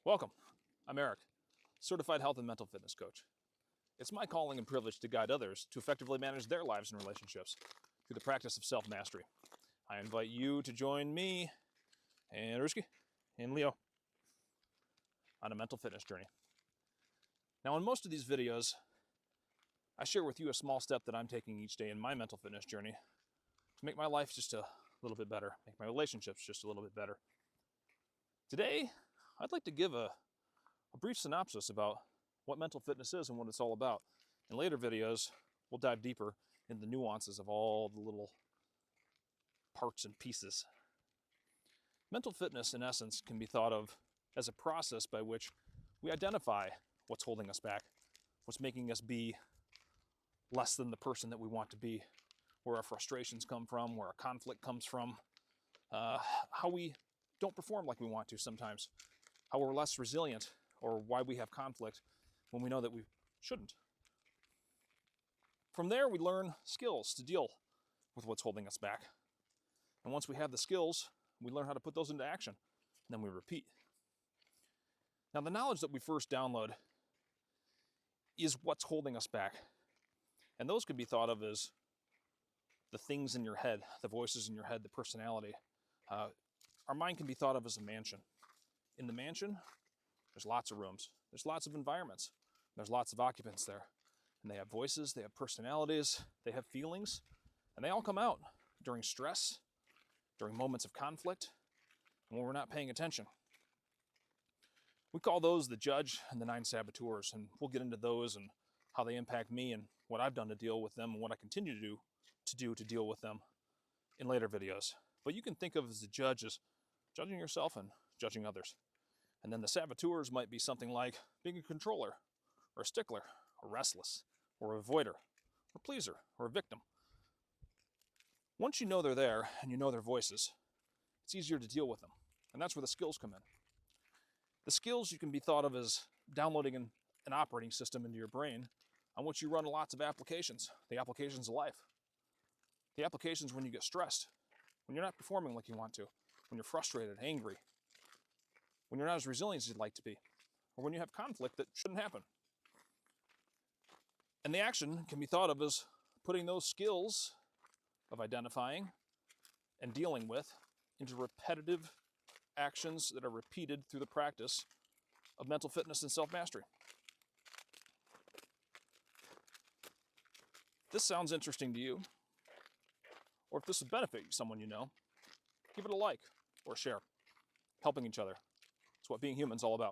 Welcome. I'm Eric, certified health and mental fitness coach. It's my calling and privilege to guide others to effectively manage their lives and relationships through the practice of self-mastery. I invite you to join me and Ruski and Leo on a mental fitness journey. Now, in most of these videos, I share with you a small step that I'm taking each day in my mental fitness journey to make my life just a little bit better, make my relationships just a little bit better. Today, I'd like to give a brief synopsis about what mental fitness is and what it's all about. In later videos, we'll dive deeper into the nuances of all the little parts and pieces. Mental fitness, in essence, can be thought of as a process by which we identify what's holding us back, what's making us be less than the person that we want to be, where our frustrations come from, where our conflict comes from, how we don't perform like we want to sometimes, how we're less resilient, or why we have conflict when we know that we shouldn't. From there, we learn skills to deal with what's holding us back. And once we have the skills, we learn how to put those into action, and then we repeat. Now, the knowledge that we first download is what's holding us back. And those could be thought of as the things in your head, the voices in your head, the personality. Our mind can be thought of as a mansion. In the mansion, there's lots of rooms. There's lots of environments. There's lots of occupants there. And they have voices, they have personalities, they have feelings, and they all come out during stress, during moments of conflict, and when we're not paying attention. We call those the judge and the 9 saboteurs, and we'll get into those and how they impact me and what I've done to deal with them and what I continue to deal with them in later videos. But you can think of as the judge as judging yourself and judging others. And then the saboteurs might be something like being a controller, or a stickler, or restless, or a avoider, or pleaser, or a victim. Once you know they're there and you know their voices, it's easier to deal with them. And that's where the skills come in. The skills you can be thought of as downloading an operating system into your brain on which you run lots of applications, the applications of life. The applications when you get stressed, when you're not performing like you want to, when you're frustrated, angry, when you're not as resilient as you'd like to be, or when you have conflict that shouldn't happen. And the action can be thought of as putting those skills of identifying and dealing with into repetitive actions that are repeated through the practice of mental fitness and self-mastery. If this sounds interesting to you, or if this would benefit someone you know, give it a like or a share. Helping each other. It's what being human is all about.